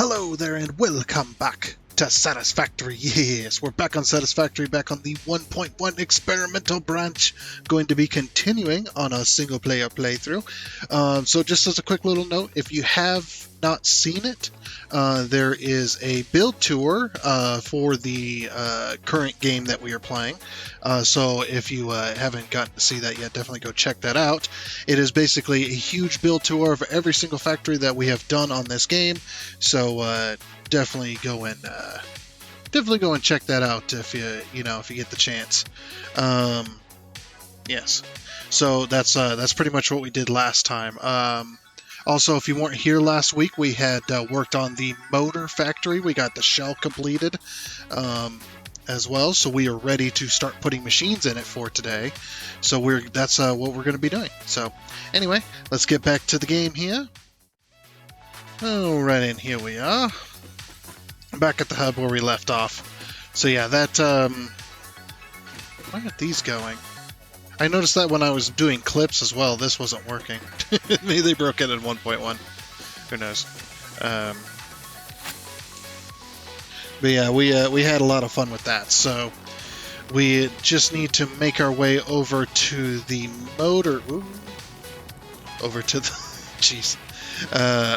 Hello there and welcome back to Satisfactory. Yes, we're back on Satisfactory, back on the 1.1 experimental branch, going to be continuing on a single player playthrough. So just as a quick little note, if you have not seen it, there is a build tour for the current game that we are playing. So if you haven't gotten to see that yet, definitely go check that out. It is basically a huge build tour of every single factory that we have done on this game. So definitely go and check that out if you get the chance. Yes. So that's pretty much what we did last time. Also, if you weren't here last week, we had worked on the motor factory. We got the shell completed as well, so we are ready to start putting machines in it for today. So that's what we're going to be doing. So anyway, let's get back to the game here. Alright, and here we are. Back at the hub where we left off. So yeah, that where are these going? I noticed that when I was doing clips as well, this wasn't working. Maybe they broke it in 1.1. Who knows? But yeah, we had a lot of fun with that. So we just need to make our way over to the motor. Over to the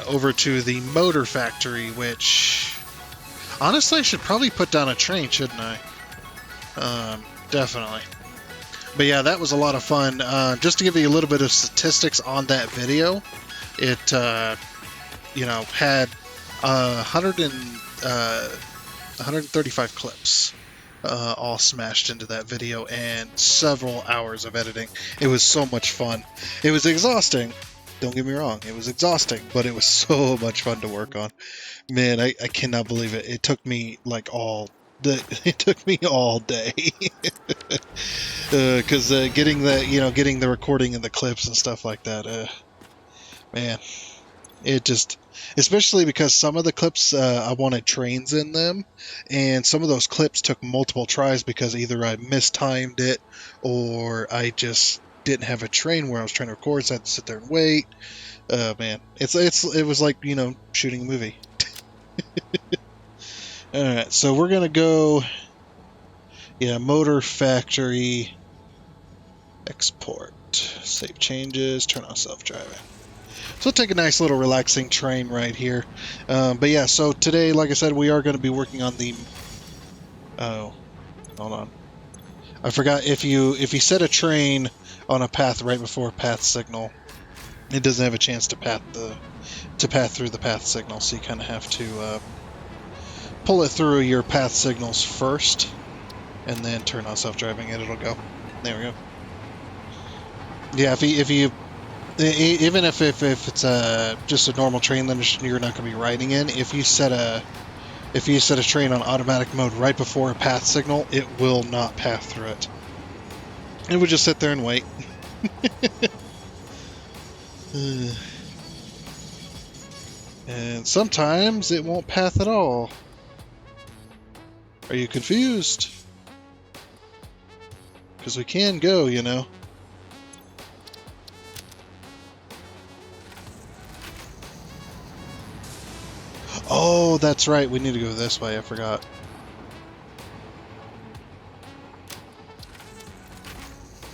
over to the motor factory, which honestly I should probably put down a train, shouldn't I? Definitely. But yeah, that was a lot of fun. Just to give you a little bit of statistics on that video, it had 135 clips all smashed into that video and several hours of editing. It was so much fun. It was exhausting. Don't get me wrong, it was exhausting, but it was so much fun to work on. Man, I cannot believe it. It took me it took me all day. Because getting the recording and the clips and stuff like that, man, it just, especially because some of the clips I wanted trains in them, and some of those clips took multiple tries because either I mistimed it or I just didn't have a train where I was trying to record, so I had to sit there and wait. Man, it was like shooting a movie. All right, so we're gonna go. Yeah, motor factory. Export. Save changes. Turn on self-driving. So we'll take a nice little relaxing train right here. But yeah, so today, like I said, we are going to be working on the... Oh, hold on. I forgot, if you set a train on a path right before a path signal, it doesn't have a chance to path through the path signal, so you kind of have to pull it through your path signals first, and then turn on self-driving, and it'll go. There we go. Yeah, even if it's just a normal train that you're not going to be riding in, if you set a train on automatic mode right before a path signal, it will not path through it. It would just sit there and wait. And sometimes it won't path at all. Are you confused? Because we can go, Oh, that's right. We need to go this way. I forgot.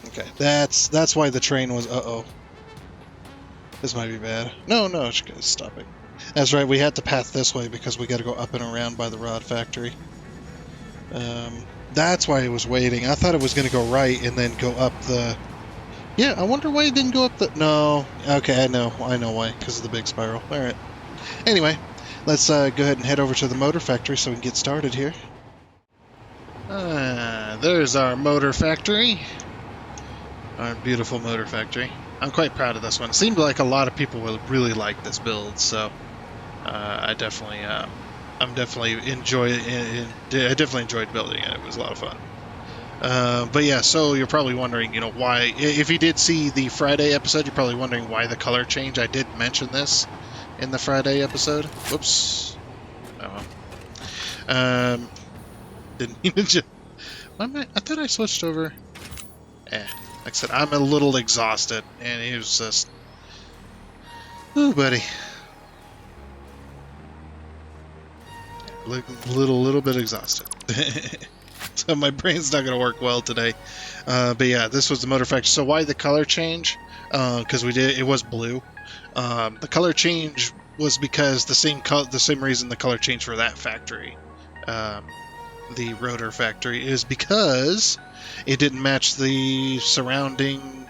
Okay, that's why the train was... Uh-oh. This might be bad. No, it's stopping. That's right. We had to path this way because we got to go up and around by the rod factory. That's why it was waiting. I thought it was going to go right and then go up the... Yeah, I wonder why it didn't go up the... No. Okay, I know why. Because of the big spiral. Alright. Anyway, let's go ahead and head over to the motor factory so we can get started here. There's our motor factory. Our beautiful motor factory. I'm quite proud of this one. It seemed like a lot of people will really like this build, so I definitely enjoyed building it. It was a lot of fun. But yeah, so you're probably wondering, why, if you did see the Friday episode, you're probably wondering why the color change. I did mention this in the Friday episode. Whoops. Oh well. Didn't mean to I thought I switched over. Like I said, I'm a little exhausted, and he was just... Ooh, buddy. little bit exhausted. So my brain's not going to work well today. But yeah, this was the motor factory. So why the color change? Because it was blue. The color change was because the same reason the color changed for that factory, the rotor factory, is because it didn't match the surrounding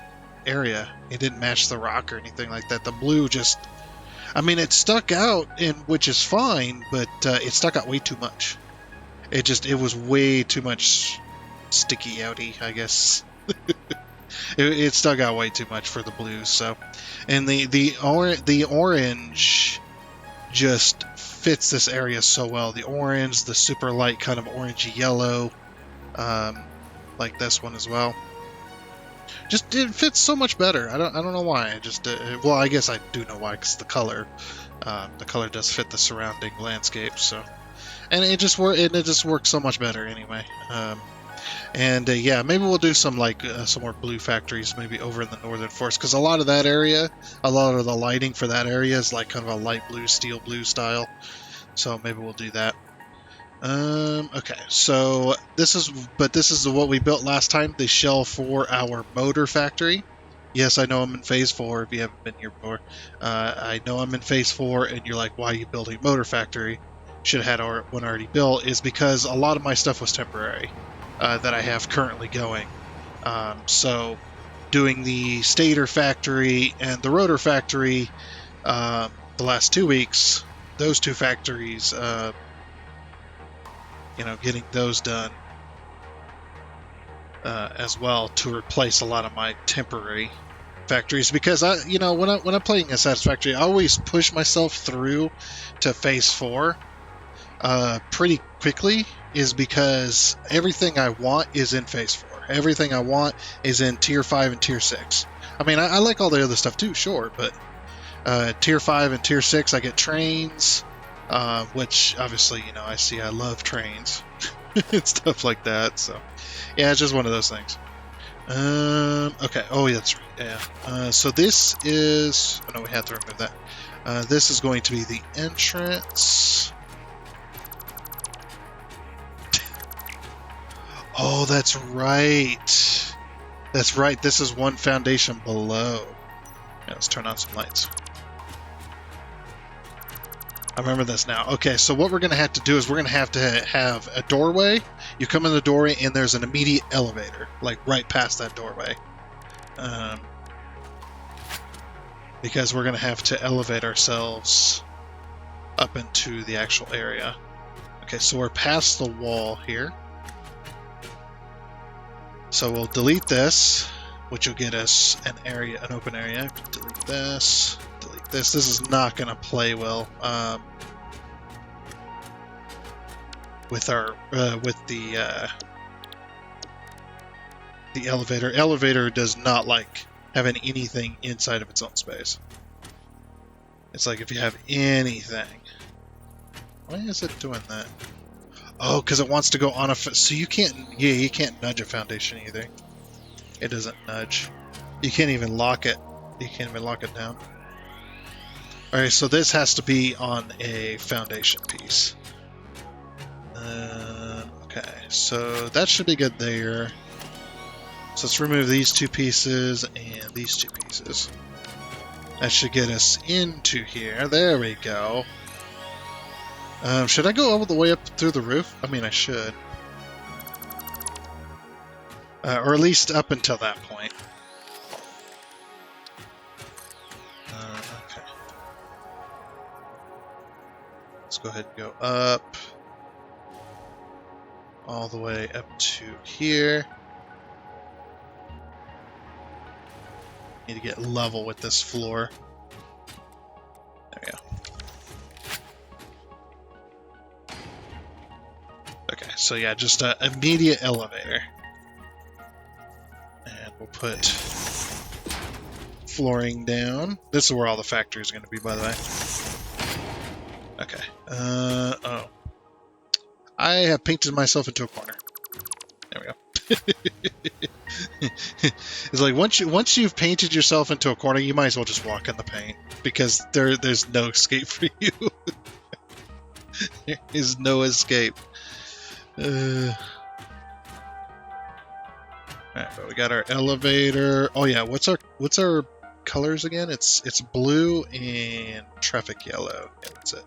area. It didn't match the rock or anything like that. The blue just, I mean, it stuck out, which is fine, but it stuck out way too much. It was way too much sticky outy, I guess. It stuck out way too much for the blue. So, and the orange just fits this area so well. The orange, the super light kind of orangey yellow, like this one as well. Just it fits so much better. I don't know why. Well, I guess I do know why, because the color does fit the surrounding landscape. So, and it just works so much better anyway. Yeah, maybe we'll do some some more blue factories maybe over in the northern forest, because a lot of that area, a lot of the lighting for that area is like kind of a light blue, steel blue style. So maybe we'll do that. Okay, so this is what we built last time, the shell for our motor factory. Yes, I know I'm in phase 4 if you haven't been here before. I know I'm in phase 4 and you're like, why are you building a motor factory? Should have had one already built. Is because a lot of my stuff was temporary that I have currently going. So doing the stator factory and the rotor factory the last 2 weeks, those 2 factories, getting those done as well to replace a lot of my temporary factories, because when I'm playing a Satisfactory, I always push myself through to phase 4 pretty quickly, is because everything I want is in phase 4. Everything I want is in tier 5 and tier 6. I mean, I like all the other stuff too, sure, but tier 5 and tier 6 I get trains, which obviously, I love trains and stuff like that. So yeah, it's just one of those things. Okay. Oh, yeah, that's right. Yeah. So this is, oh no, we had to remove that. This is going to be the entrance. Oh, that's right. That's right. This is one foundation below. Yeah, let's turn on some lights. I remember this now. Okay, so what we're going to have to do is we're going to have a doorway. You come in the doorway and there's an immediate elevator, like right past that doorway. Because we're going to have to elevate ourselves up into the actual area. Okay, so we're past the wall here. So we'll delete this, which will get us an open area. Delete this. This is not going to play well with the elevator. Elevator does not like having anything inside of its own space. It's like if you have anything. Why is it doing that? Oh, because it wants to go on so you can't. Yeah, you can't nudge a foundation either. It doesn't nudge. You can't even lock it. You can't even lock it down. Alright, so this has to be on a foundation piece. Okay, so that should be good there. So let's remove these 2 pieces and these 2 pieces. That should get us into here. There we go. Should I go all the way up through the roof? I mean, I should. Or at least up until that point. Okay. Let's go ahead and go up. All the way up to here. Need to get level with this floor. There we go. Okay, so yeah, just an immediate elevator. And we'll put flooring down. This is where all the factory is going to be, by the way. Okay. Oh. I have painted myself into a corner. There we go. It's like once you've painted yourself into a corner, you might as well just walk in the paint, because there's no escape for you. There is no escape. Alright, but we got our elevator. Oh yeah, what's our colors again? It's blue and traffic yellow. Yeah, that's it.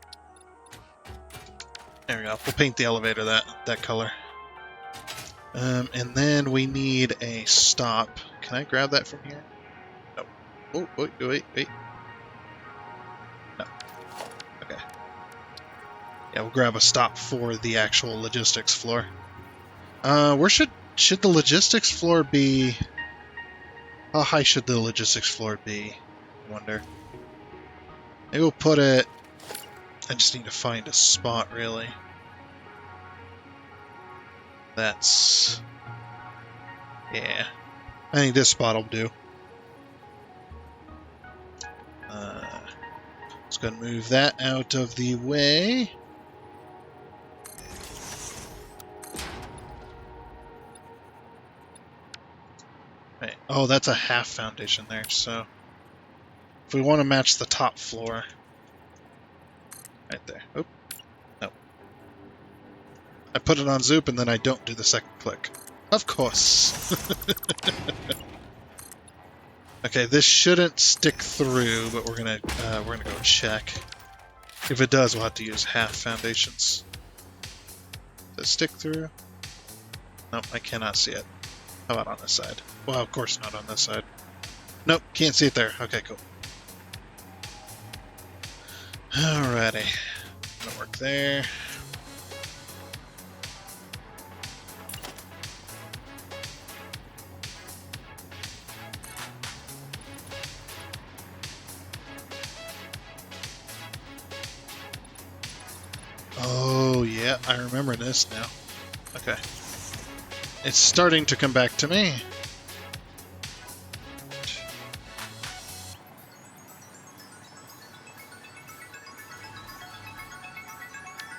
There we go. We'll paint the elevator that color. And then we need a stop. Can I grab that from here? No. Oh, wait. No. Okay. Yeah, we'll grab a stop for the actual logistics floor. Where should the logistics floor be? How high should the logistics floor be? I wonder. Maybe we'll put it... I just need to find a spot, really. That's... yeah. I think this spot will do. Let's go and move that out of the way. Right. Oh, that's a half foundation there, so... if we want to match the top floor... right there. Oop. No. I put it on Zoop and then I don't do the second click. Of course. Okay, this shouldn't stick through, but we're gonna go check. If it does, we'll have to use half foundations. Does it stick through? Nope, I cannot see it. How about on this side? Well, of course not on this side. Nope, can't see it there. Okay, cool. Alrighty. Gonna work there. Oh, yeah, I remember this now. Okay. It's starting to come back to me.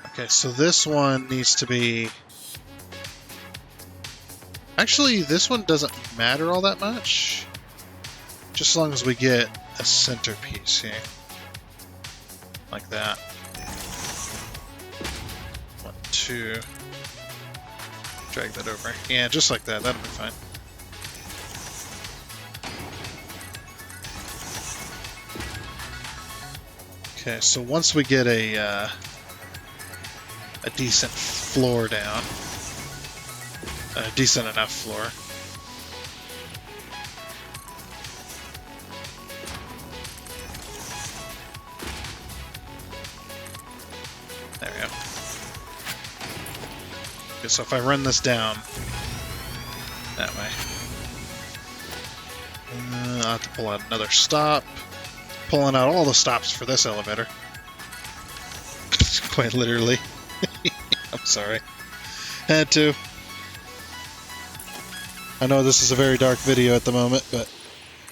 Okay, so this one needs to be... actually, this one doesn't matter all that much. Just as long as we get a centerpiece here. Like that. 1, 2. Drag that over. Yeah, just like that. That'll be fine. Okay, so once we get a decent floor down, a decent enough floor, there we go. Okay, so if I run this down that way, I'll have to pull out another stop. Pulling out all the stops for this elevator. Quite literally. I'm sorry. Had to. I know this is a very dark video at the moment, but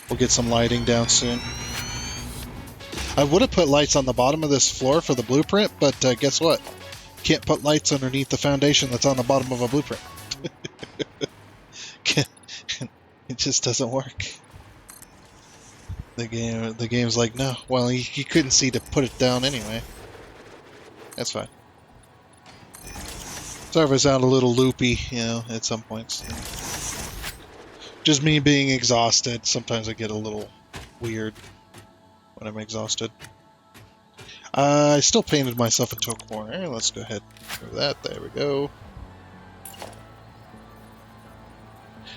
we'll get some lighting down soon. I would have put lights on the bottom of this floor for the blueprint, but guess what? Can't put lights underneath the foundation that's on the bottom of a blueprint. It just doesn't work. The game's like, no. Well, he couldn't see to put it down anyway. That's fine. Sorry if I sound a little loopy, at some points. Just me being exhausted. Sometimes I get a little weird when I'm exhausted. I still painted myself into a corner. Let's go ahead and do that. There we go.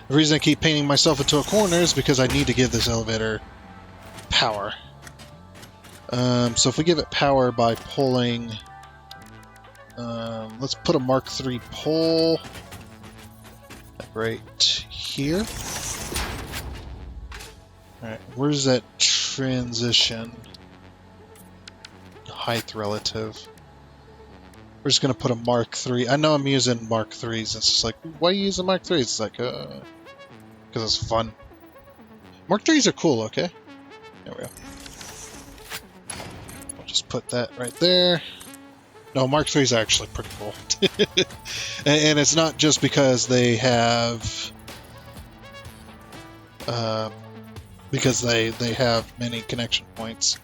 The reason I keep painting myself into a corner is because I need to give this elevator power. So if we give it power by pulling... let's put a Mark III pole right here. Alright, where's that transition? Height relative. We're just going to put a Mark III. I know I'm using Mark IIIs. It's just like, why are you using Mark IIIs? It's like, because it's fun. Mark IIIs are cool, okay? There we go. I'll just put that right there. No, Mark IIIs are actually pretty cool. And it's not just because they have... because they have many connection points.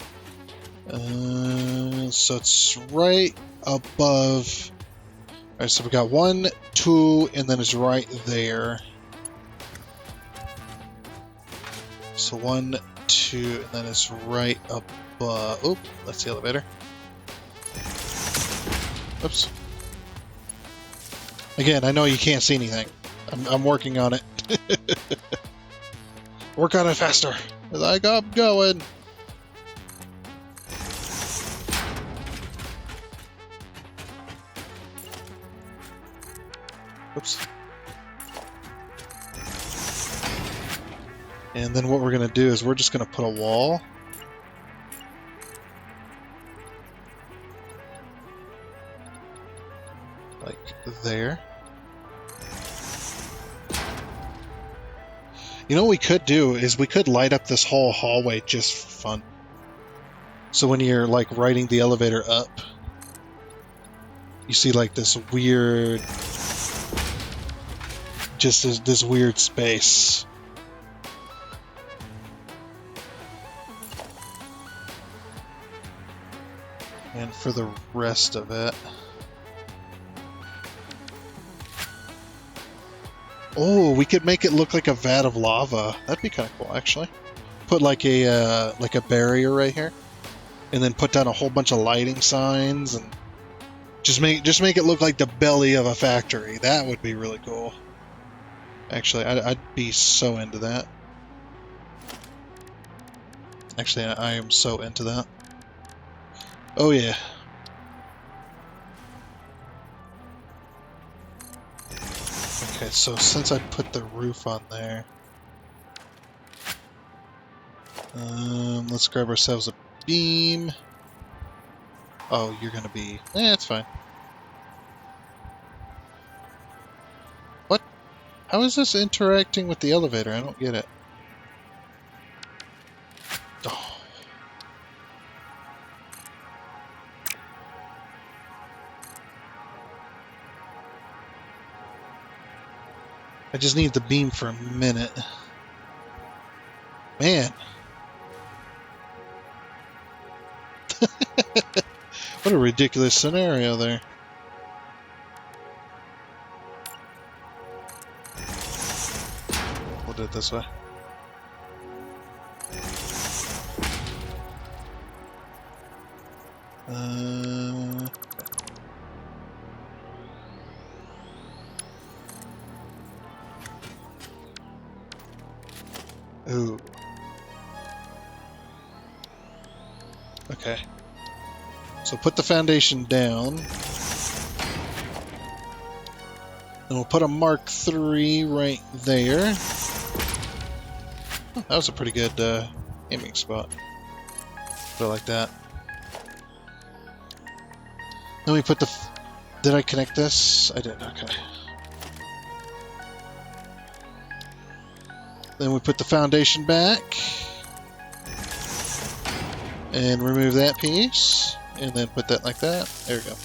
So it's right above. All right, so we got 1, 2, and then it's right there. So 1, 2, and then it's right above. Oop, that's the elevator. Oops. Again, I know you can't see anything. I'm working on it. Work on it faster. Like I'm going. Oops. And then what we're going to do is we're just going to put a wall. Like there. You know what we could do is we could light up this whole hallway just for fun. So when you're like riding the elevator up, you see like this weird, just this weird space. And for the rest of it, oh, we could make it look like a vat of lava. That'd be kind of cool, actually. Put like a barrier right here, and then put down a whole bunch of lighting signs, and just make it look like the belly of a factory. That would be really cool. Actually, I'd be so into that. Actually, I am so into that. Oh yeah. Okay, so since I put the roof on there, let's grab ourselves a beam. Oh, you're gonna be... it's fine. What? How is this interacting with the elevator? I don't get it. Oh. I just need the beam for a minute. Man. What a ridiculous scenario there. We'll do it this way. Ooh. Okay. So put the foundation down. And we'll put a Mark III right there. Oh, that was a pretty good aiming spot. Put it like that. Then we put the... Did I connect this? I did, okay. Then we put the foundation back. And remove that piece. And then put that like that. There we go.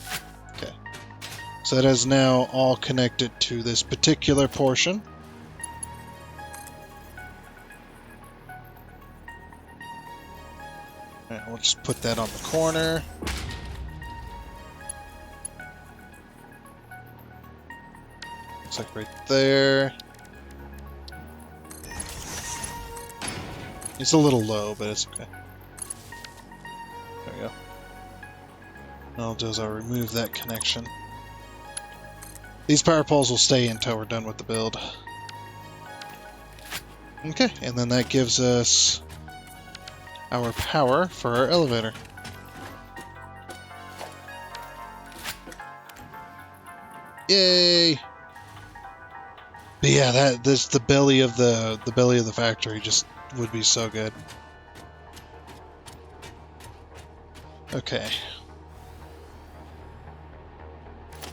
Okay. So that is now all connected to this particular portion. Alright, we'll just put that on the corner. Looks like right there. It's a little low, but it's okay. There we go. All I'll do is I'll remove that connection. These power poles will stay until we're done with the build. Okay, and then that gives us our power for our elevator. Yay! But yeah, the belly of the factory just would be so good. Okay.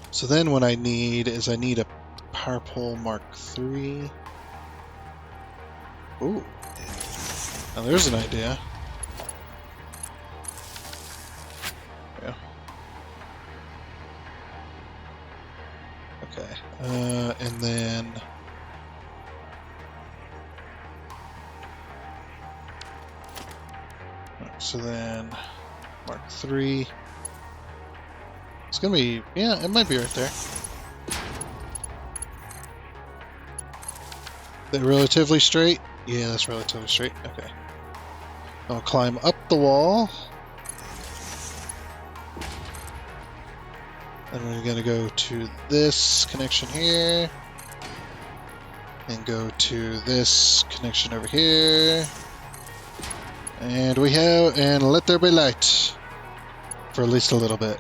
So then what I need is I need a power pole Mark III. Ooh. Now there's an idea. Yeah. Okay. And then... So then Mark III. It's gonna be, yeah, it might be right there. That relatively straight? Yeah, that's relatively straight. Okay. I'll climb up the wall. And we're gonna go to this connection here. And go to this connection over here. And we have, and let there be light. For at least a little bit.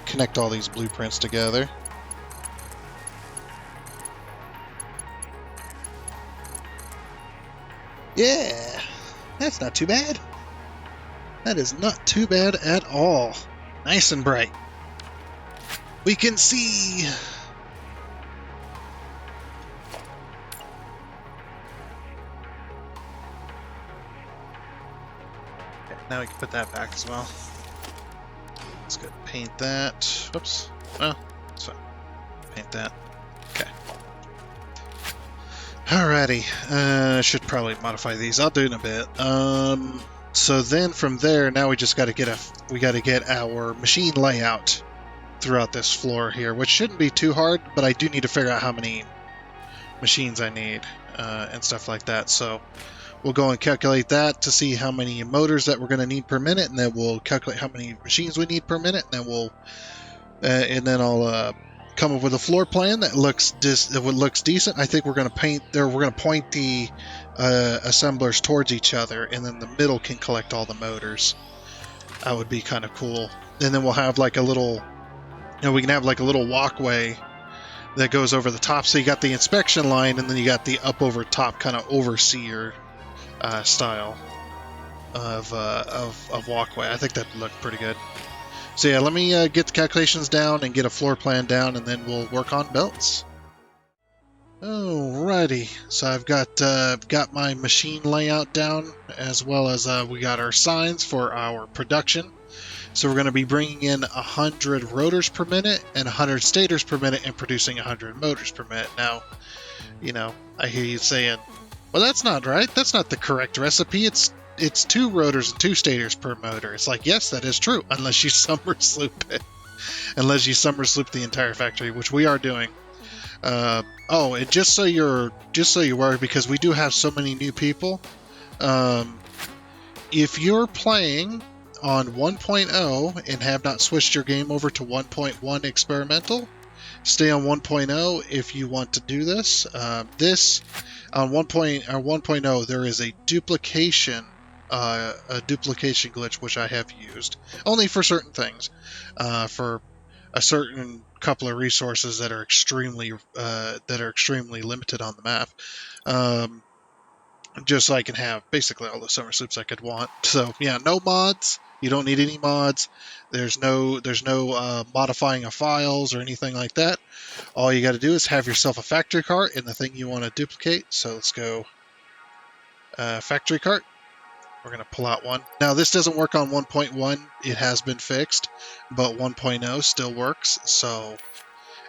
Connect all these blueprints together. Yeah, that's not too bad. That is not too bad at all. Nice and bright. We can see. Okay, now we can put that back as well. Let's go paint that. Whoops. Well, that's fine. Paint that. Okay. Alrighty. Should probably modify these. I'll do it in a bit. So then from there, now we just got to get our machine layout throughout this floor here, which shouldn't be too hard, but I do need to figure out how many machines I need and stuff like that. So we'll go and calculate that to see how many motors that we're going to need per minute, and then we'll calculate how many machines we need per minute, and then I'll come up with a floor plan that looks decent. I think we're going to point the assemblers towards each other, and then the middle can collect all the motors. That would be kind of cool. And then we'll have like a little, we can have like a little walkway that goes over the top. So you got the inspection line, and then you got the up over top kind of overseer style of walkway. I think that would look pretty good. So yeah, let me get the calculations down and get a floor plan down, and then we'll work on belts. Alrighty, so I've got my machine layout down, as well as we got our signs for our production. So we're going to be bringing in 100 rotors per minute and 100 stators per minute, and producing 100 motors per minute. Now, I hear you saying, well, that's not right. That's not the correct recipe. It's 2 rotors and 2 stators per motor. It's like, yes, that is true, unless you summer sloop it. Unless you summer sloop the entire factory, which we are doing. And just so you're aware, because we do have so many new people, if you're playing on 1.0 and have not switched your game over to 1.1 experimental, stay on 1.0 if you want to do this. This on 1.0 there is a duplication glitch, which I have used only for certain things, for a certain couple of resources that are extremely limited on the map, just so I can have basically all the summer sloops I could want. So yeah, no mods. You don't need any mods. There's no modifying of files or anything like that. All you got to do is have yourself a factory cart and the thing you want to duplicate. So let's go factory cart. We're going to pull out one. Now this doesn't work on 1.1. It has been fixed, but 1.0 still works. So,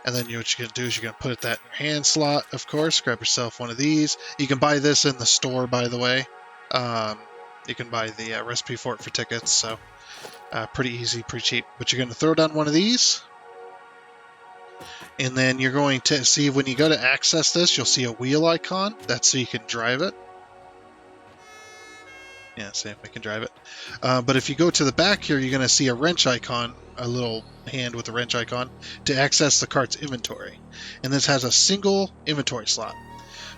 and then what you're going to do is you're going to put that in your hand slot, of course. Grab yourself one of these. You can buy this in the store, by the way. You can buy the recipe for it for tickets. So pretty easy, pretty cheap. But you're going to throw down one of these. And then you're going to see, when you go to access this, you'll see a wheel icon. That's so you can drive it. Yeah, see if we can drive it. But if you go to the back here, you're going to see a wrench icon, a little hand with a wrench icon, to access the cart's inventory. And this has a single inventory slot.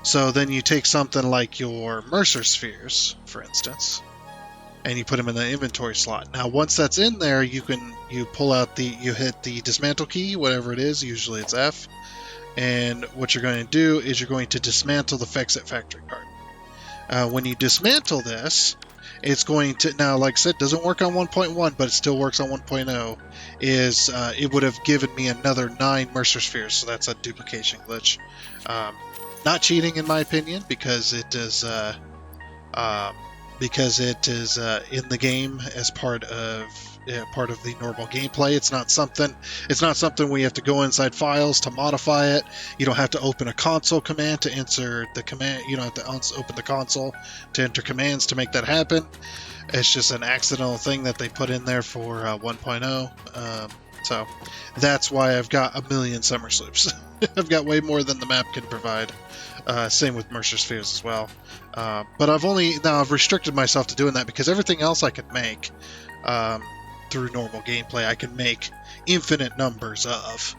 So then you take something like your Mercer spheres, for instance, and you put them in the inventory slot. Now, once that's in there, you hit the dismantle key, whatever it is, usually it's F, and what you're going to do is you're going to dismantle the Fix-It factory cart. When you dismantle this, it's going to, now like I said, it doesn't work on 1.1, but it still works on 1.0, it would have given me another 9 Mercer spheres, so that's a duplication glitch. Not cheating in my opinion, because it does, because it is in the game as part of the normal gameplay. It's not something we have to go inside files to modify it. You don't have to open a console command to enter the command. You don't have to open the console to enter commands to make that happen. It's just an accidental thing that they put in there for 1.0. So that's why I've got a million summer sloops. I've got way more than the map can provide. Same with Mercer Spheres as well. But I've restricted myself to doing that because everything else I can make through normal gameplay, I can make infinite numbers of,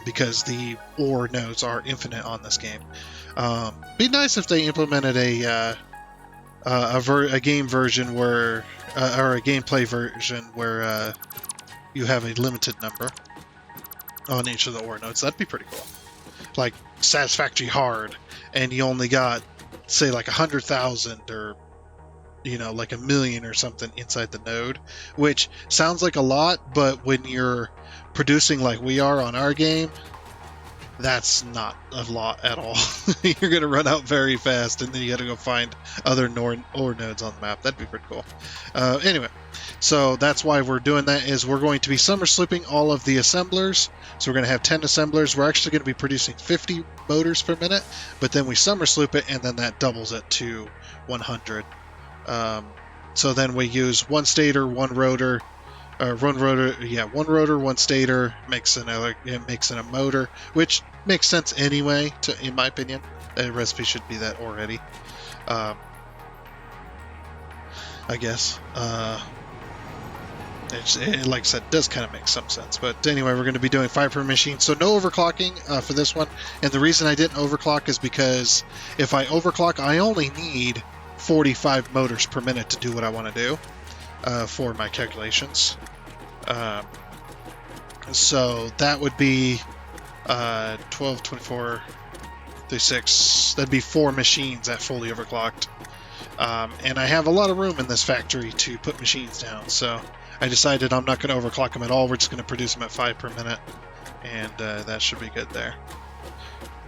because the ore nodes are infinite on this game. Be nice if they implemented a game version where, or a gameplay version where you have a limited number on each of the ore nodes. That'd be pretty cool. Like Satisfactory Hard, and you only got, say, like 100,000 or, like 1 million or something inside the node, which sounds like a lot, but when you're producing like we are on our game, that's not a lot at all. You're going to run out very fast, and then you got to go find other ore nodes on the map. That'd be pretty cool. Anyway, so that's why we're doing that, is we're going to be summer slooping all of the assemblers. So we're going to have 10 assemblers. We're actually going to be producing 50 motors per minute, but then we summer sloop it, and then that doubles it to 100. So then we use one stator, one rotor, one rotor, one stator, makes in a motor, which makes sense anyway, in my opinion. The recipe should be that already. I guess. Like I said, does kind of make some sense. But anyway, we're going to be doing 5 per machine, so no overclocking for this one. And the reason I didn't overclock is because if I overclock, I only need 45 motors per minute to do what I want to do for my calculations. So that would be 12, 24, 36. That'd be 4 machines at fully overclocked. And I have a lot of room in this factory to put machines down, so I decided I'm not going to overclock them at all. We're just going to produce them at 5 per minute, and that should be good there.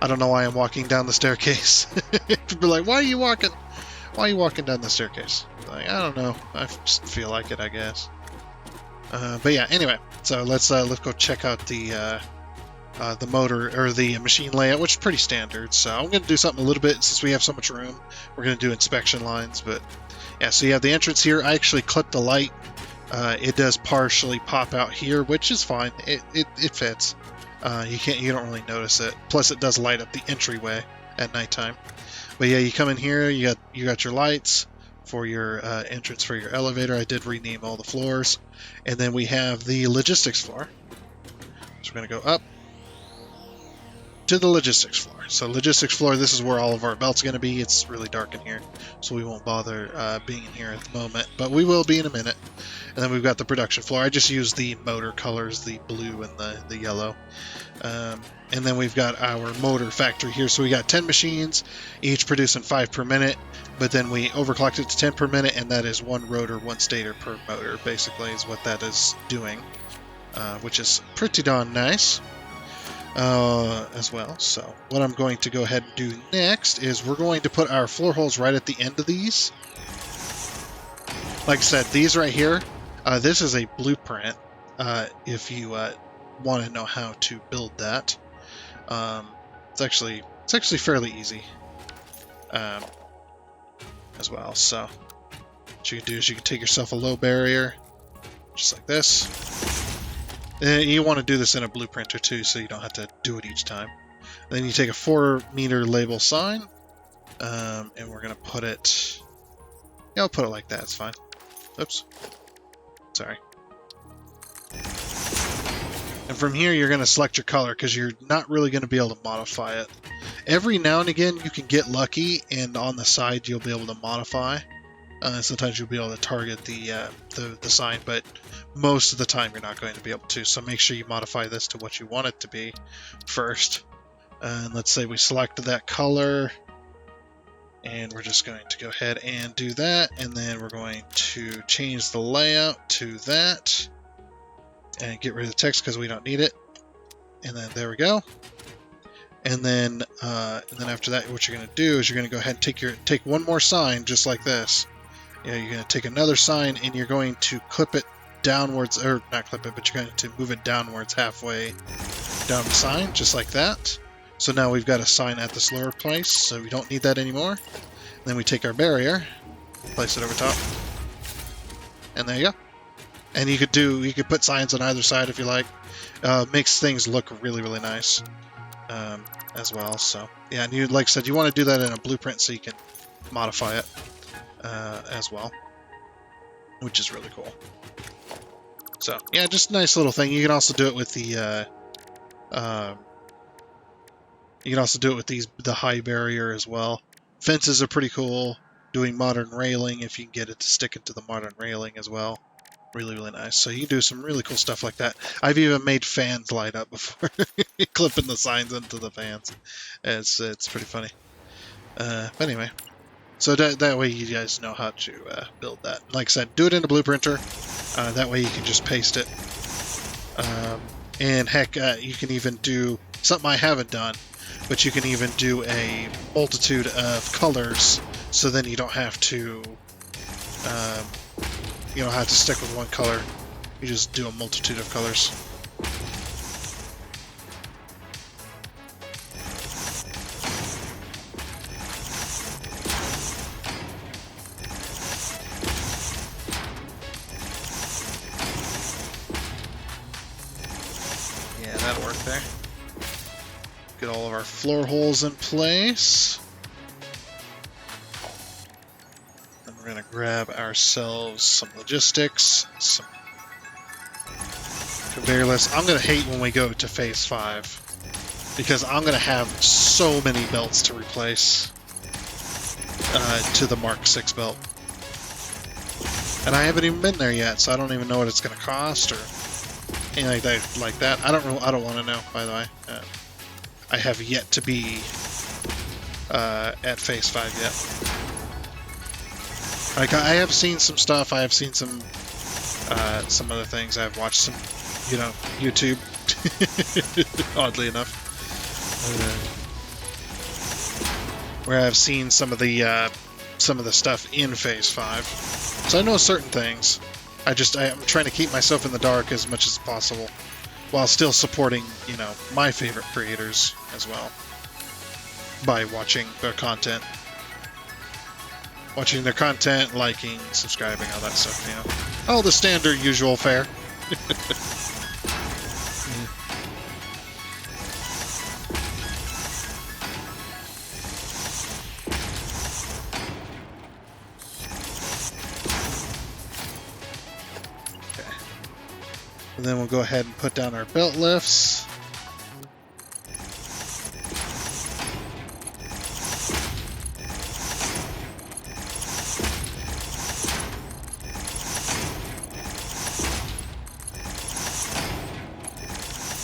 I don't know why I'm walking down the staircase. People be like, why are you walking down the staircase? Like, I don't know. I just feel like it, I guess. But yeah, anyway, so let's go check out the motor, or the machine layout, which is pretty standard. So I'm going to do something a little bit, since we have so much room. We're going to do inspection lines, but yeah. So you have the entrance here. I actually clipped the light. It does partially pop out here, which is fine. It fits. You don't really notice it. Plus, it does light up the entryway at nighttime. But yeah, you come in here. You got your lights for your entrance for your elevator. I did rename all the floors, and then we have the logistics floor. So we're going to go up to the logistics floor. So logistics floor, this is where all of our belts are going to be. It's really dark in here, so we won't bother being in here at the moment, but we will be in a minute. And then we've got the production floor. I just used the motor colors, the blue and the yellow. And then we've got our motor factory here. So we got 10 machines, each producing 5 per minute, but then we overclocked it to 10 per minute, and that is 1 rotor, 1 stator per motor, basically, is what that is doing, which is pretty darn nice. As well. So what I'm going to go ahead and do next is we're going to put our floor holes right at the end of these. Like I said, these right here, this is a blueprint if you want to know how to build that. It's actually fairly easy as well. So what you can do is you can take yourself a low barrier, just like this. You want to do this in a blueprinter too, so you don't have to do it each time. Then you take a 4-meter label sign, and we're going to put it... Yeah, I'll put it like that, it's fine. Oops. Sorry. And from here, you're going to select your color, because you're not really going to be able to modify it. Every now and again, you can get lucky, and on the side, you'll be able to modify. Sometimes you'll be able to target the sign, but most of the time you're not going to be able to. So make sure you modify this to what you want it to be first. And let's say we select that color, and we're just going to go ahead and do that. And then we're going to change the layout to that, and get rid of the text because we don't need it. And then there we go. And then after that, what you're going to do is you're going to go ahead and take one more sign just like this. you're going to take another sign and you're going to clip it downwards, or not clip it, but you're going to move it downwards halfway down the sign, just like that. So now we've got a sign at this lower place, so we don't need that anymore. Then we take our barrier, place it over top, and there you go. And you could put signs on either side if you like. Makes things look really, really nice as well. So yeah, and you, like I said, you want to do that in a blueprint so you can modify it as well, which is really cool. So yeah, just a nice little thing. You can also do it with the the high barrier as well. Fences are pretty cool. Doing modern railing, if you can get it to stick into the modern railing as well. Really, really nice. So you can do some really cool stuff like that. I've even made fans light up before, clipping the signs into the fans. It's pretty funny. But anyway, so that way you guys know how to build that. Like I said, do it in a blueprinter. That way you can just paste it. And heck, you can even do something I haven't done, but you can even do a multitude of colors, so then you don't have to stick with one color. You just do a multitude of colors. Yeah, that'll work there. Get all of our floor holes in place. We're going to grab ourselves some logistics, some conveyor lists. I'm going to hate when we go to phase 5, because I'm going to have so many belts to replace to the Mark 6 belt. And I haven't even been there yet, so I don't even know what it's going to cost or anything like that. I don't want to know, by the way. I have yet to be at phase 5 yet. Like, I have seen some stuff. I have seen some other things. I've watched some, YouTube. Oddly enough, where I've seen some of the stuff in phase 5. So I know certain things. I'm trying to keep myself in the dark as much as possible, while still supporting, my favorite creators as well by watching their content. Watching their content, liking, subscribing, all that stuff, all the standard usual fare. Okay. And then we'll go ahead and put down our belt lifts.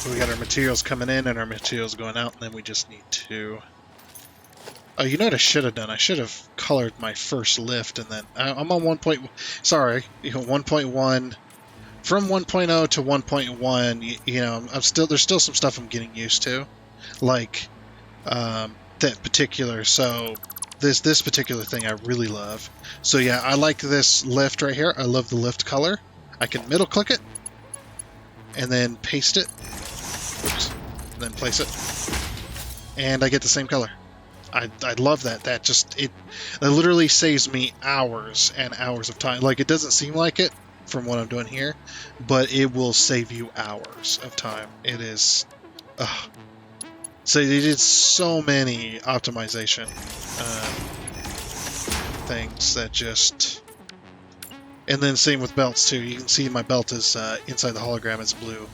We got our materials coming in and our materials going out, and then we just need to... Oh, you know what I should have done? I should have colored my first lift, and then... I'm on 1.1... Sorry, 1.1... From 1.0 to 1.1, there's still some stuff I'm getting used to. Like, that particular... So, this particular thing I really love. So yeah, I like this lift right here. I love the lift color. I can middle click it, and then paste it. Oops. And then place it. And I get the same color. I love that. That literally saves me hours and hours of time. Like, it doesn't seem like it from what I'm doing here, but it will save you hours of time. It is... So they did so many optimization things that just... And then same with belts too. You can see my belt is inside the hologram is blue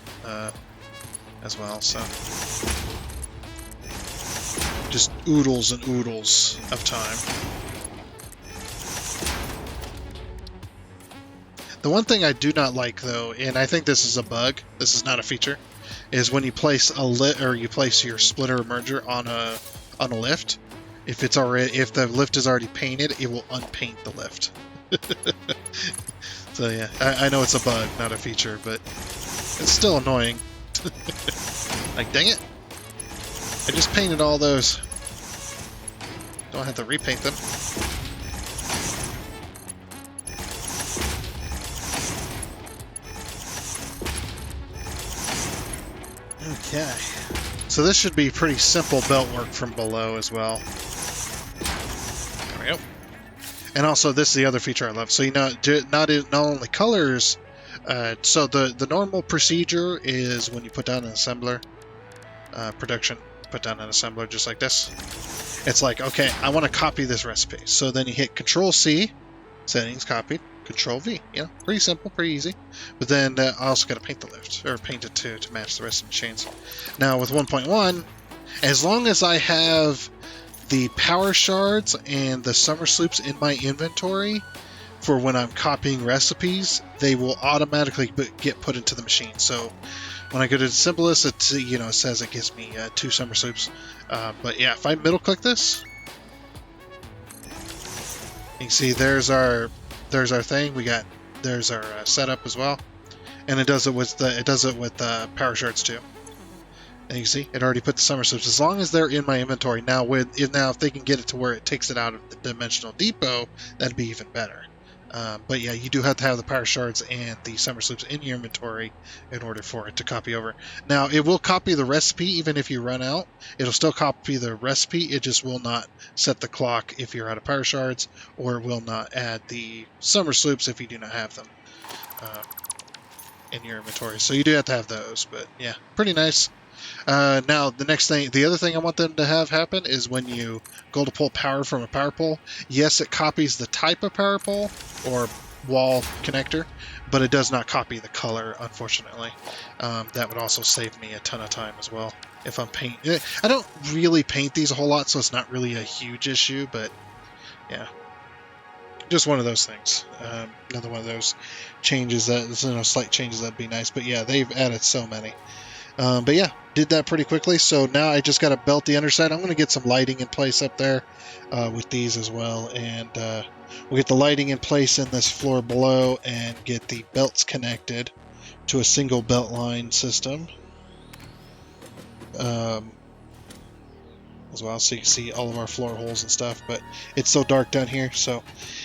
as well. So just oodles and oodles of time. The one thing I do not like though, and I think this is a bug, this is not a feature, is when you place place your splitter or merger on a lift. If the lift is already painted, it will unpaint the lift. So yeah, I know it's a bug, not a feature, but it's still annoying. Like, dang it! I just painted all those. Don't have to repaint them. Okay. So this should be pretty simple belt work from below as well. There we go. And also, this is the other feature I love. So, you know, not only colors. So the normal procedure is when you put down an assembler, production, put down an assembler just like this. It's like, okay, I want to copy this recipe. So then you hit Control-C, settings copied, Control-V. You know, pretty simple, pretty easy. But then I also got to paint the lift, or paint it to match the rest of the machines. Now with 1.1, as long as I have the power shards and the summer sloops in my inventory for when I'm copying recipes, they will automatically get put into the machine. So when I go to disassemble this, it says it gives me 2 summer sloops. But yeah, if I middle click this, you can see there's our thing. There's our setup as well, and it does it with power shards too. And you can see it already put the summer sloops as long as they're in my inventory. Now if they can get it to where it takes it out of the dimensional depot, that'd be even better. But yeah, you do have to have the power shards and the summer sloops in your inventory in order for it to copy over. Now, it will copy the recipe even if you run out. It'll still copy the recipe. It just will not set the clock if you're out of power shards, or it will not add the summer sloops if you do not have them in your inventory. So you do have to have those, but yeah, pretty nice. Now, the other thing I want them to have happen is when you go to pull power from a power pole, yes, it copies the type of power pole or wall connector, but it does not copy the color, unfortunately. That would also save me a ton of time as well. If I'm painting, I don't really paint these a whole lot, so it's not really a huge issue, but yeah. Just one of those things. Another one of those changes slight changes that'd be nice, but yeah, they've added so many. But yeah, did that pretty quickly. So now I just got to belt the underside. I'm going to get some lighting in place up there with these as well. And we'll get the lighting in place in this floor below and get the belts connected to a single belt line system. As well, so you can see all of our floor holes and stuff. But it's so dark down here. So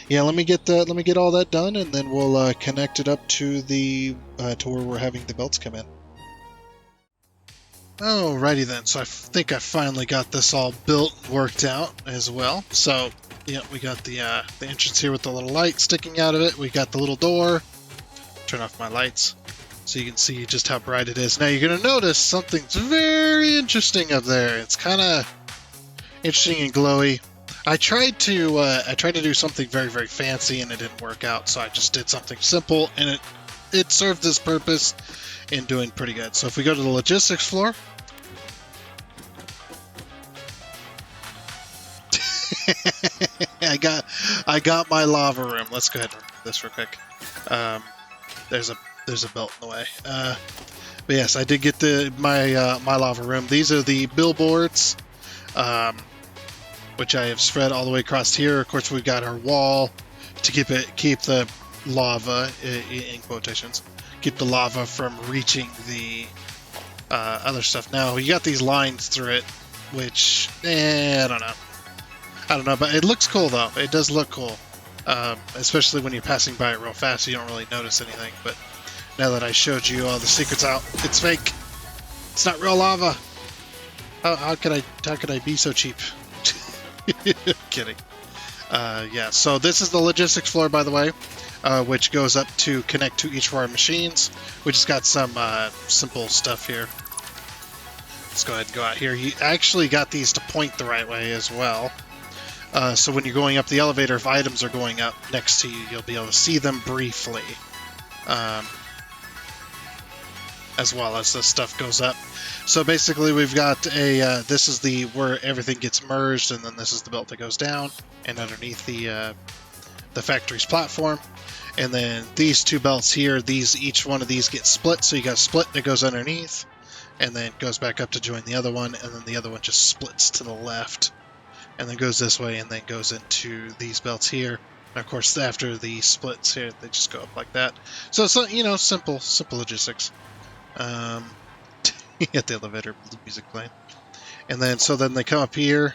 yeah, let me get all that done, and then we'll connect it up to the to where we're having the belts come in. Alrighty then, so I think I finally got this all built and worked out as well. So, yeah, we got the entrance here with the little light sticking out of it. We got the little door. Turn off my lights so you can see just how bright it is. Now you're going to notice something's very interesting up there. It's kind of interesting and glowy. I tried to do something very, very fancy and it didn't work out, so I just did something simple and it served this purpose in doing pretty good. So if we go to the logistics floor, I got my lava room. Let's go ahead and remove this real quick. There's a belt in the way. But yes, I did get my lava room. These are the billboards, which I have spread all the way across here. Of course, we've got our wall to keep the lava in quotations. Keep the lava from reaching the other stuff. Now, you got these lines through it, which, I don't know, but it looks cool, though. It does look cool, especially when you're passing by it real fast. You don't really notice anything, but now that I showed you all the secrets out, it's fake. It's not real lava. How could I be so cheap? Kidding. Yeah, so this is the logistics floor, by the way. Which goes up to connect to each of our machines. We just got some simple stuff here. Let's go ahead and go out here. You actually got these to point the right way as well. So when you're going up the elevator, if items are going up next to you, you'll be able to see them briefly. As well as this stuff goes up. So basically we've got this is where everything gets merged, and then this is the belt that goes down, and underneath the factory's platform. And then these two belts here, each one of these gets split, so you got split that goes underneath, and then goes back up to join the other one, and then the other one just splits to the left, and then goes this way, and then goes into these belts here. And of course, after the splits here, they just go up like that. So it's simple logistics. You get the elevator music playing, and then they come up here.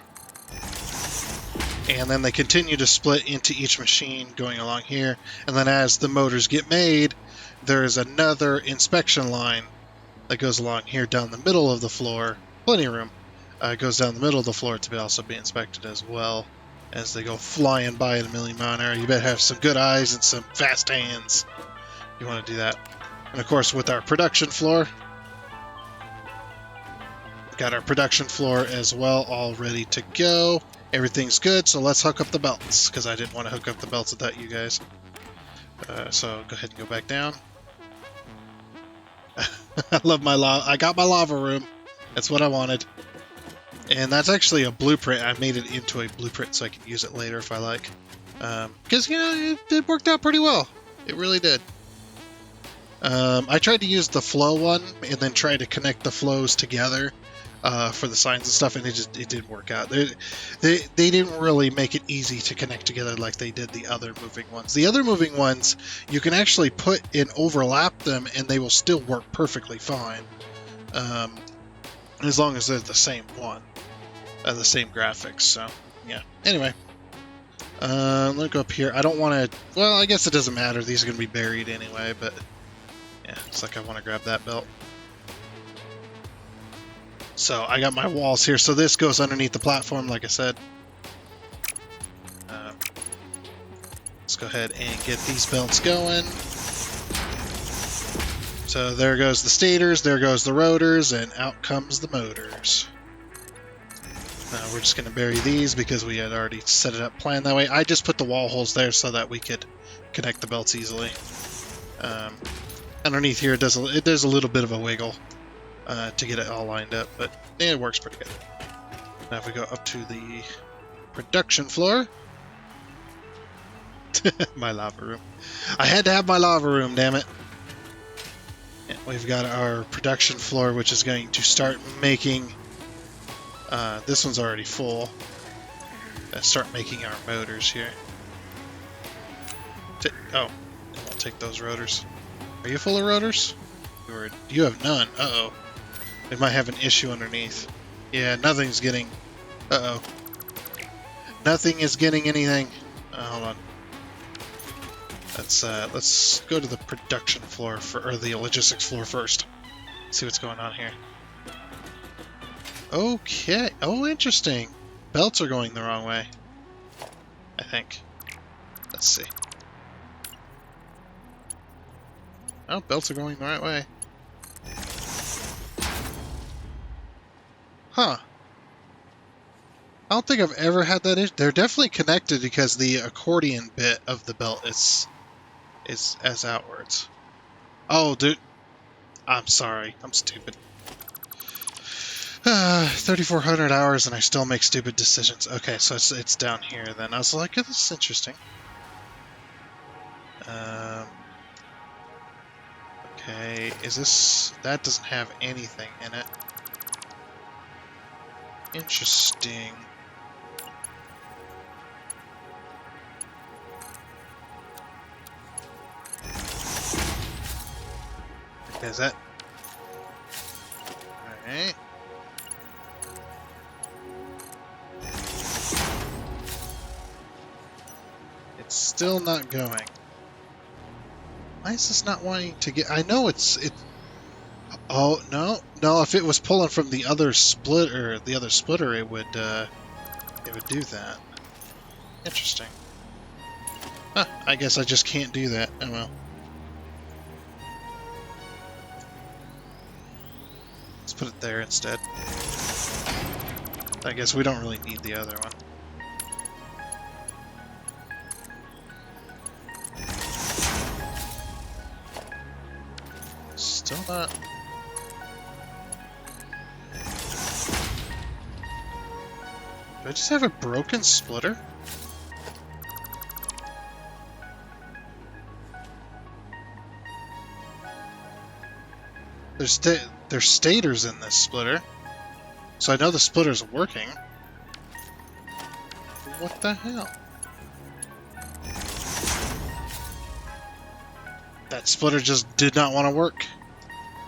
And then they continue to split into each machine going along here. And then as the motors get made, there is another inspection line that goes along here down the middle of the floor. Plenty of room. It goes down the middle of the floor to also be inspected as well as they go flying by at a million mile an hour. You better have some good eyes and some fast hands. You want to do that. And of course, with our production floor, we've got our production floor as well, all ready to go. Everything's good, so let's hook up the belts, because I didn't want to hook up the belts without you guys. So go ahead and go back down. I love my lava. I got my lava room. That's what I wanted. And that's actually a blueprint. I made it into a blueprint so I can use it later if I like. Because, you know, it worked out pretty well. It really did. I tried to use the flow one and then try to connect the flows together for the signs and stuff, and it didn't work out. They didn't really make it easy to connect together like they did the other moving ones. The other moving ones, you can actually put and overlap them, and they will still work perfectly fine. As long as they're the same one. The same graphics, so yeah. Anyway, let me go up here. I don't want to. Well, I guess it doesn't matter. These are going to be buried anyway, but yeah, it's like I want to grab that belt. So I got my walls here. So this goes underneath the platform, like I said. Let's go ahead and get these belts going. So there goes the stators, there goes the rotors, and out comes the motors. We're just going to bury these because we had already set it up planned that way. I just put the wall holes there so that we could connect the belts easily. Underneath here, there's a little bit of a wiggle to get it all lined up, but it works pretty good. Now if we go up to the production floor. My lava room. I had to have my lava room, damn it. And we've got our production floor, which is going to start making... this one's already full. Let's start making our motors here. Oh, we'll take those rotors. Are you full of rotors? Or you have none? Uh-oh. We might have an issue underneath. Yeah, nothing's getting... Uh-oh. Nothing is getting anything. Hold on. Let's go to the production floor, or the logistics floor first. See what's going on here. Okay. Oh, interesting. Belts are going the wrong way. I think. Let's see. Oh, belts are going the right way. Huh. I don't think I've ever had that issue. They're definitely connected because the accordion bit of the belt is as outwards. Oh, dude. I'm sorry. I'm stupid. 3,400 hours and I still make stupid decisions. Okay, so it's down here then. I was like, oh, this is interesting. Okay, is this... That doesn't have anything in it. Interesting. Okay, is that... Alright. It's still not going. Why is this not wanting to get... I know it's... Oh, no. No, if it was pulling from the other splitter, it would do that. Interesting. Huh, I guess I just can't do that. Oh well. Let's put it there instead. I guess we don't really need the other one. Still not... Do I just have a broken splitter? There's stators in this splitter, so I know the splitter's working. What the hell? That splitter just did not want to work.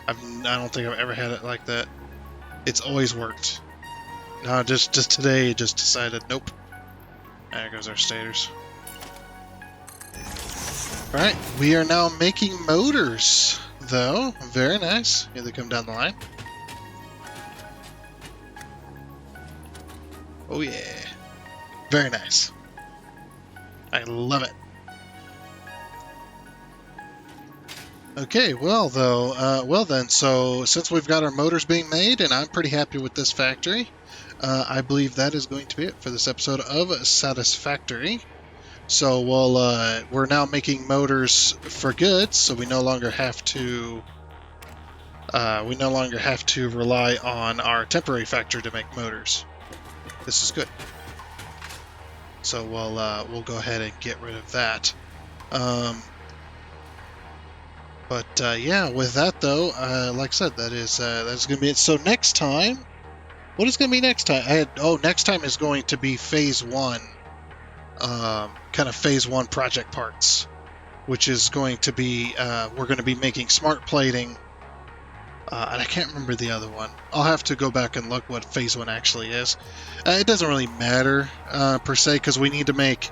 I don't think I've ever had it like that. It's always worked. No, just today it just decided, nope. There goes our stators. Alright, we are now making motors. though. Very nice. Here they come down the line. Oh yeah. Very nice. I love it. Okay, well then, so since we've got our motors being made, and I'm pretty happy with this factory, I believe that is going to be it for this episode of Satisfactory. So we're now making motors for good, so we no longer have to rely on our temporary factory to make motors. This is good. So we'll go ahead and get rid of that. Yeah, with that though, like I said, that's gonna be it. So next time, what is gonna be next time? Next time is going to be phase 1, kind of phase 1 project parts, which is going to be we're going to be making smart plating, and I can't remember the other one. I'll have to go back and look what phase 1 actually is. It doesn't really matter per se, because we need to make,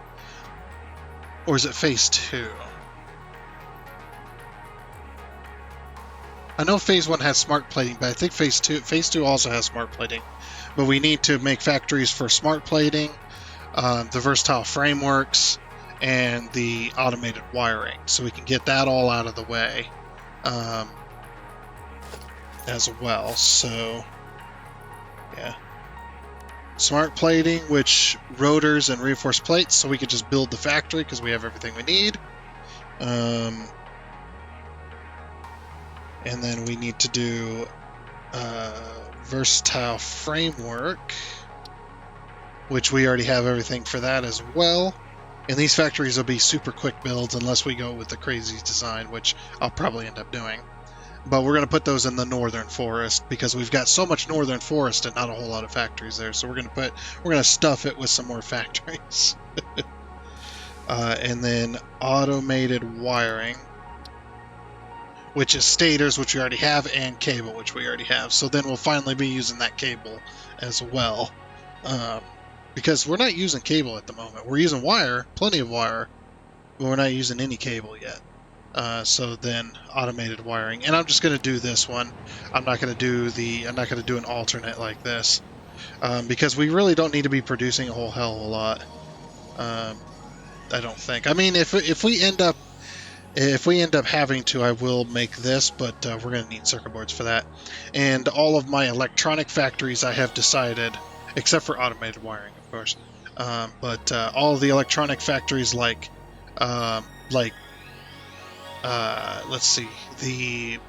or is it phase 2? I know phase 1 has smart plating, but I think phase 2 also has smart plating. But we need to make factories for smart plating, the versatile frameworks, and the automated wiring, so we can get that all out of the way as well. So yeah, smart plating, which rotors and reinforced plates, so we could just build the factory because we have everything we need. And then we need to do versatile framework, which we already have everything for that as well. And these factories will be super quick builds unless we go with the crazy design, which I'll probably end up doing. But we're going to put those in the northern forest because we've got so much northern forest and not a whole lot of factories there. So we're going to stuff it with some more factories. And then automated wiring, which is stators, which we already have, and cable, which we already have. So then we'll finally be using that cable as well. Because we're not using cable at the moment. We're using wire, plenty of wire, but we're not using any cable yet. So then automated wiring. And I'm just going to do this one. I'm not going to do an alternate like this. Because we really don't need to be producing a whole hell of a lot. I don't think. I mean, if we end up having to, I will make this, but we're going to need circuit boards for that. And all of my electronic factories I have decided, except for automated wiring, of course, but all of the electronic factories let's see, the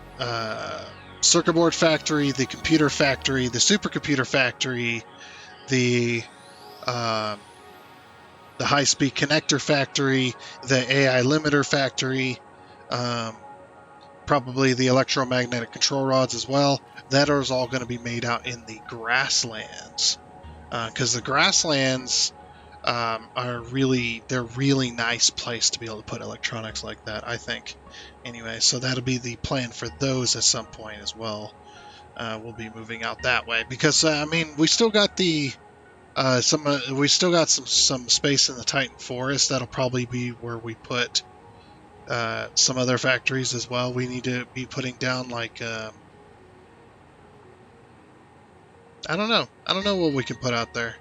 circuit board factory, the computer factory, the supercomputer factory, the high-speed connector factory, the AI limiter factory, probably the electromagnetic control rods as well. That is all going to be made out in the grasslands, because the grasslands are really nice place to be able to put electronics like that, I think. Anyway, so that'll be the plan for those at some point as well. We'll be moving out that way because I mean we still got the some space in the Titan Forest. That'll probably be where we put some other factories as well. We need to be putting down like I don't know what we can put out there.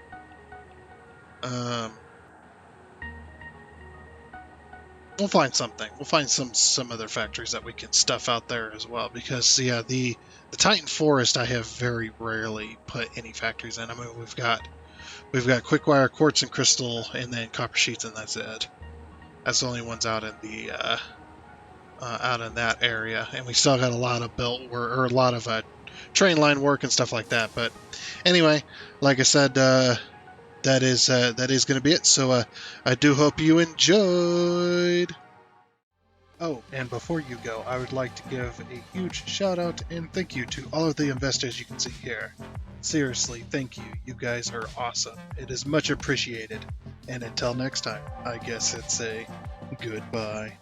We'll find something. We'll find some other factories that we can stuff out there as well, because yeah, the Titan Forest I have very rarely put any factories in. I mean, we've got quick wire, quartz, and crystal, and then copper sheets, and that's it. That's the only ones out in the out in that area, and we still got a lot of a lot of train line work and stuff like that. But anyway, like I said, that is going to be it. So I do hope you enjoyed. Oh, and before you go, I would like to give a huge shout out and thank you to all of the investors you can see here. Seriously, thank you. You guys are awesome. It is much appreciated. And until next time, I guess it's a goodbye.